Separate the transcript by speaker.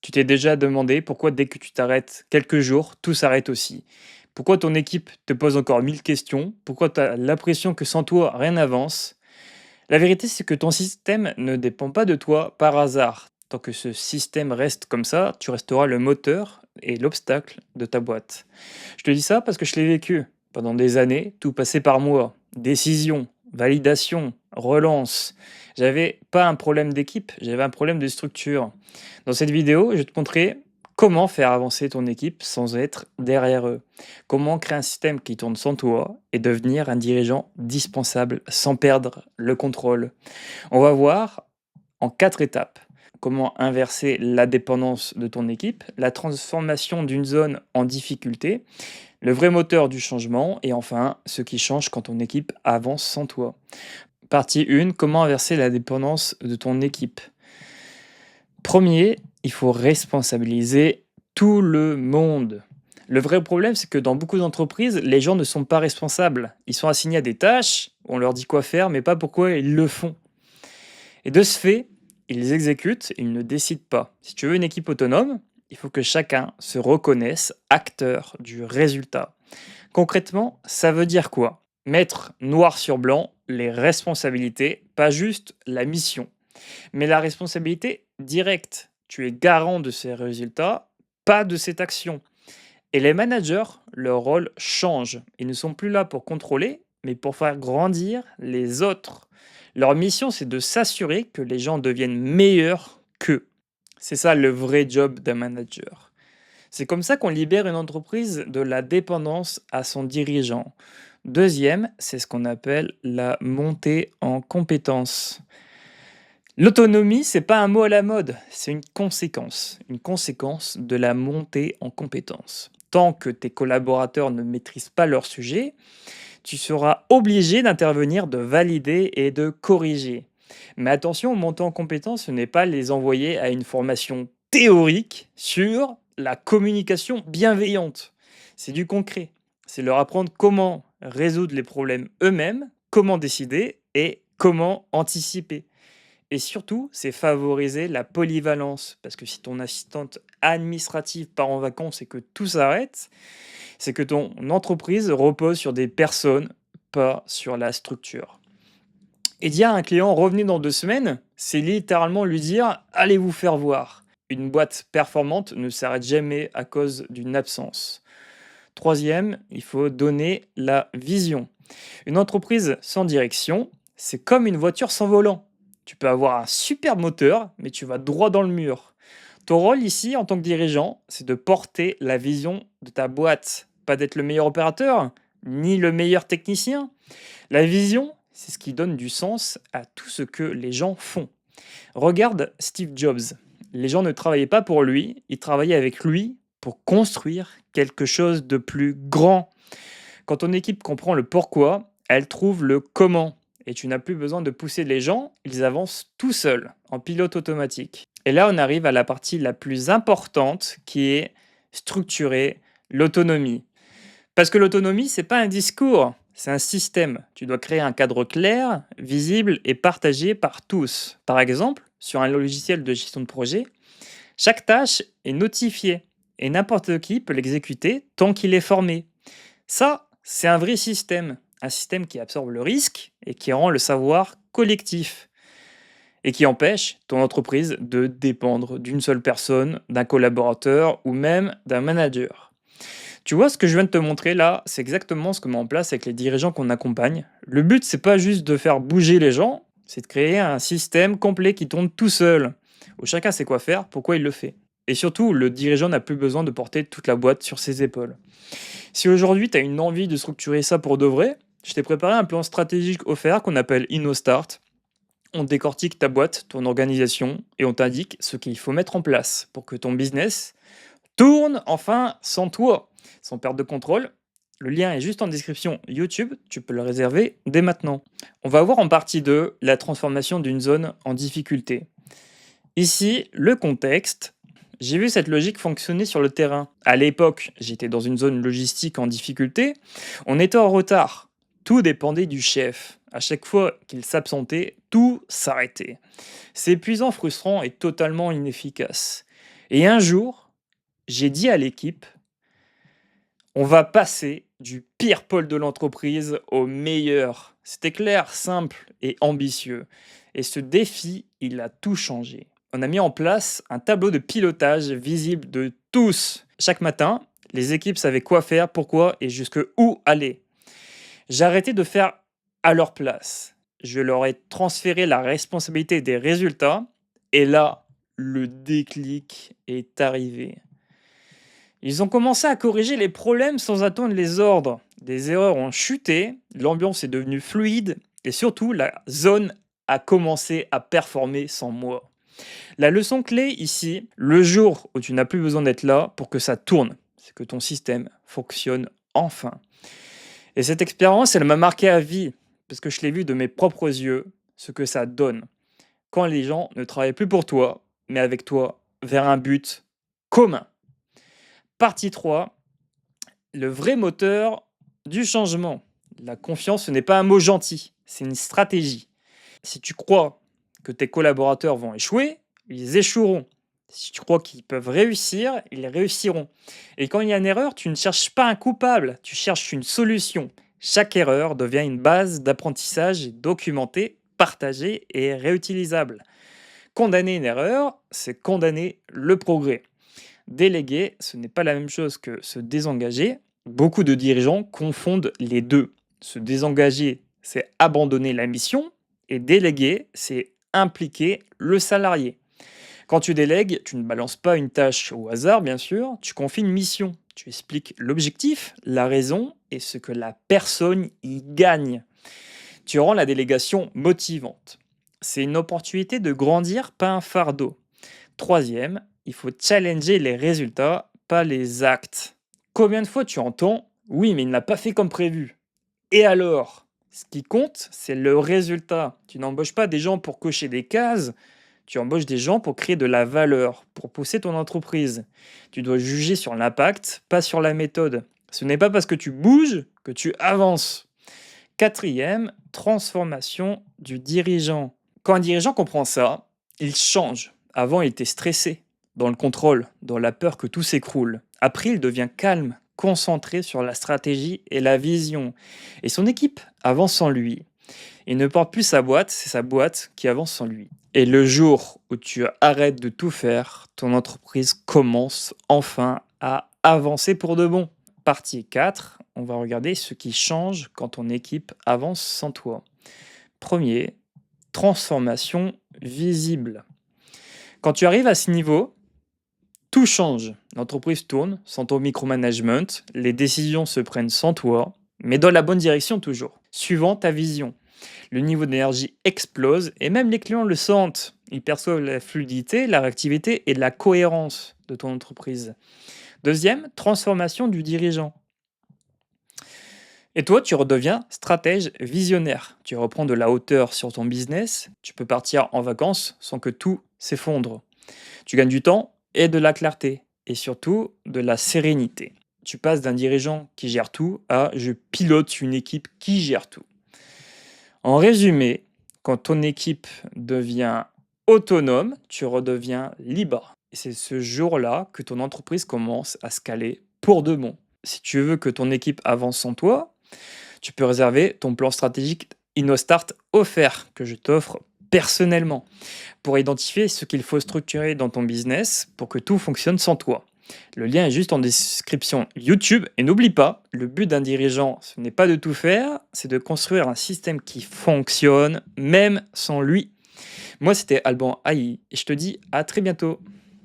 Speaker 1: Tu t'es déjà demandé pourquoi dès que tu t'arrêtes quelques jours, tout s'arrête aussi? Pourquoi ton équipe te pose encore 1000 questions? Pourquoi tu as l'impression que sans toi, rien n'avance? La vérité, c'est que ton système ne dépend pas de toi par hasard. Tant que ce système reste comme ça, tu resteras le moteur et l'obstacle de ta boîte. Je te dis ça parce que je l'ai vécu. Pendant des années, tout passait par moi. Décision, validation, relance. J'avais pas un problème d'équipe, j'avais un problème de structure. Dans cette vidéo, je vais te montrer comment faire avancer ton équipe sans être derrière eux. Comment créer un système qui tourne sans toi et devenir un dirigeant dispensable sans perdre le contrôle. On va voir en 4 étapes. Comment inverser la dépendance de ton équipe, la transformation d'une zone en difficulté, le vrai moteur du changement et enfin ce qui change quand ton équipe avance sans toi. Partie 1, comment inverser la dépendance de ton équipe. Premier, il faut responsabiliser tout le monde. Le vrai problème, c'est que dans beaucoup d'entreprises, les gens ne sont pas responsables. Ils sont assignés à des tâches, on leur dit quoi faire, mais pas pourquoi ils le font. Et de ce fait, ils exécutent, ils ne décident pas. Si tu veux une équipe autonome, il faut que chacun se reconnaisse acteur du résultat. Concrètement, ça veut dire quoi? Mettre noir sur blanc les responsabilités, pas juste la mission, mais la responsabilité directe. Tu es garant de ces résultats, pas de cette action. Et les managers, leur rôle change. Ils ne sont plus là pour contrôler, mais pour faire grandir les autres. Leur mission, c'est de s'assurer que les gens deviennent meilleurs qu'eux. C'est ça le vrai job d'un manager. C'est comme ça qu'on libère une entreprise de la dépendance à son dirigeant. Deuxième, c'est ce qu'on appelle la montée en compétences. L'autonomie, c'est pas un mot à la mode, c'est une conséquence de la montée en compétences. Tant que tes collaborateurs ne maîtrisent pas leur sujet, tu seras obligé d'intervenir, de valider et de corriger. Mais attention, monter en compétences, ce n'est pas les envoyer à une formation théorique sur la communication bienveillante. C'est du concret. C'est leur apprendre comment résoudre les problèmes eux-mêmes, comment décider et comment anticiper. Et surtout, c'est favoriser la polyvalence. Parce que si ton assistante administrative part en vacances et que tout s'arrête, c'est que ton entreprise repose sur des personnes, pas sur la structure. Et dire à un client revenez dans 2 semaines, c'est littéralement lui dire allez vous faire voir. Une boîte performante ne s'arrête jamais à cause d'une absence. Troisième, il faut donner la vision. Une entreprise sans direction, c'est comme une voiture sans volant. Tu peux avoir un super moteur, mais tu vas droit dans le mur. Ton rôle ici, en tant que dirigeant, c'est de porter la vision de ta boîte. Pas d'être le meilleur opérateur, ni le meilleur technicien. La vision, c'est ce qui donne du sens à tout ce que les gens font. Regarde Steve Jobs. Les gens ne travaillaient pas pour lui, ils travaillaient avec lui pour construire quelque chose de plus grand. Quand ton équipe comprend le pourquoi, elle trouve le comment. Et tu n'as plus besoin de pousser les gens, ils avancent tout seuls, en pilote automatique. Et là, on arrive à la partie la plus importante qui est structurer l'autonomie. Parce que l'autonomie, c'est pas un discours, c'est un système. Tu dois créer un cadre clair, visible et partagé par tous. Par exemple, sur un logiciel de gestion de projet, chaque tâche est notifiée et n'importe qui peut l'exécuter tant qu'il est formé. Ça, c'est un vrai système. Un système qui absorbe le risque et qui rend le savoir collectif. Et qui empêche ton entreprise de dépendre d'une seule personne, d'un collaborateur ou même d'un manager. Tu vois, ce que je viens de te montrer là, c'est exactement ce qu'on met en place avec les dirigeants qu'on accompagne. Le but, c'est pas juste de faire bouger les gens, c'est de créer un système complet qui tourne tout seul, où chacun sait quoi faire, pourquoi il le fait. Et surtout, le dirigeant n'a plus besoin de porter toute la boîte sur ses épaules. Si aujourd'hui, tu as une envie de structurer ça pour de vrai, je t'ai préparé un plan stratégique offert qu'on appelle InnoStart. On décortique ta boîte, ton organisation, et on t'indique ce qu'il faut mettre en place pour que ton business tourne enfin sans toi, sans perte de contrôle. Le lien est juste en description YouTube, tu peux le réserver dès maintenant. On va voir en partie 2 la transformation d'une zone en difficulté. Ici, le contexte. J'ai vu cette logique fonctionner sur le terrain. À l'époque, j'étais dans une zone logistique en difficulté. On était en retard. Tout dépendait du chef. À chaque fois qu'il s'absentait, tout s'arrêtait. C'est épuisant, frustrant et totalement inefficace. Et un jour, j'ai dit à l'équipe, on va passer du pire pôle de l'entreprise au meilleur. C'était clair, simple et ambitieux. Et ce défi, il a tout changé. On a mis en place un tableau de pilotage visible de tous. Chaque matin, les équipes savaient quoi faire, pourquoi et jusque où aller. J'ai arrêté de faire à leur place. Je leur ai transféré la responsabilité des résultats. Et là, le déclic est arrivé. Ils ont commencé à corriger les problèmes sans attendre les ordres. Des erreurs ont chuté, l'ambiance est devenue fluide et surtout la zone a commencé à performer sans moi. La leçon clé ici, le jour où tu n'as plus besoin d'être là pour que ça tourne, c'est que ton système fonctionne enfin. Et cette expérience, elle m'a marqué à vie parce que je l'ai vu de mes propres yeux, ce que ça donne quand les gens ne travaillent plus pour toi, mais avec toi vers un but commun. Partie 3, le vrai moteur du changement. La confiance, ce n'est pas un mot gentil, c'est une stratégie. Si tu crois que tes collaborateurs vont échouer, ils échoueront. Si tu crois qu'ils peuvent réussir, ils réussiront. Et quand il y a une erreur, tu ne cherches pas un coupable, tu cherches une solution. Chaque erreur devient une base d'apprentissage documentée, partagée et réutilisable. Condamner une erreur, c'est condamner le progrès. Déléguer, ce n'est pas la même chose que se désengager. Beaucoup de dirigeants confondent les deux. Se désengager, c'est abandonner la mission, et déléguer, c'est impliquer le salarié. Quand tu délègues, tu ne balances pas une tâche au hasard, bien sûr, tu confies une mission. Tu expliques l'objectif, la raison et ce que la personne y gagne. Tu rends la délégation motivante. C'est une opportunité de grandir, pas un fardeau. Troisième, il faut challenger les résultats, pas les actes. Combien de fois tu entends oui, mais il n'a pas fait comme prévu. Et alors? Ce qui compte, c'est le résultat. Tu n'embauches pas des gens pour cocher des cases, tu embauches des gens pour créer de la valeur, pour pousser ton entreprise. Tu dois juger sur l'impact, pas sur la méthode. Ce n'est pas parce que tu bouges que tu avances. Quatrième, transformation du dirigeant. Quand un dirigeant comprend ça, il change. Avant, il était stressé, dans le contrôle, dans la peur que tout s'écroule. Après, il devient calme, concentré sur la stratégie et la vision. Et son équipe avance sans lui. Il ne porte plus sa boîte, c'est sa boîte qui avance sans lui. Et le jour où tu arrêtes de tout faire, ton entreprise commence enfin à avancer pour de bon. Partie 4, on va regarder ce qui change quand ton équipe avance sans toi. Premier, transformation visible. Quand tu arrives à ce niveau, tout change. L'entreprise tourne sans ton micromanagement, les décisions se prennent sans toi, mais dans la bonne direction toujours, suivant ta vision. Le niveau d'énergie explose et même les clients le sentent. Ils perçoivent la fluidité, la réactivité et la cohérence de ton entreprise. Deuxième, transformation du dirigeant. Et toi, tu redeviens stratège visionnaire. Tu reprends de la hauteur sur ton business. Tu peux partir en vacances sans que tout s'effondre. Tu gagnes du temps et de la clarté. Et surtout, de la sérénité. Tu passes d'un dirigeant qui gère tout à je pilote une équipe qui gère tout. En résumé, quand ton équipe devient autonome, tu redeviens libre. Et c'est ce jour-là que ton entreprise commence à scaler pour de bon. Si tu veux que ton équipe avance sans toi, tu peux réserver ton plan stratégique InnoStart offert que je t'offre personnellement pour identifier ce qu'il faut structurer dans ton business pour que tout fonctionne sans toi. Le lien est juste en description YouTube et n'oublie pas, le but d'un dirigeant, ce n'est pas de tout faire, c'est de construire un système qui fonctionne même sans lui. Moi, c'était Alban Haï et je te dis à très bientôt.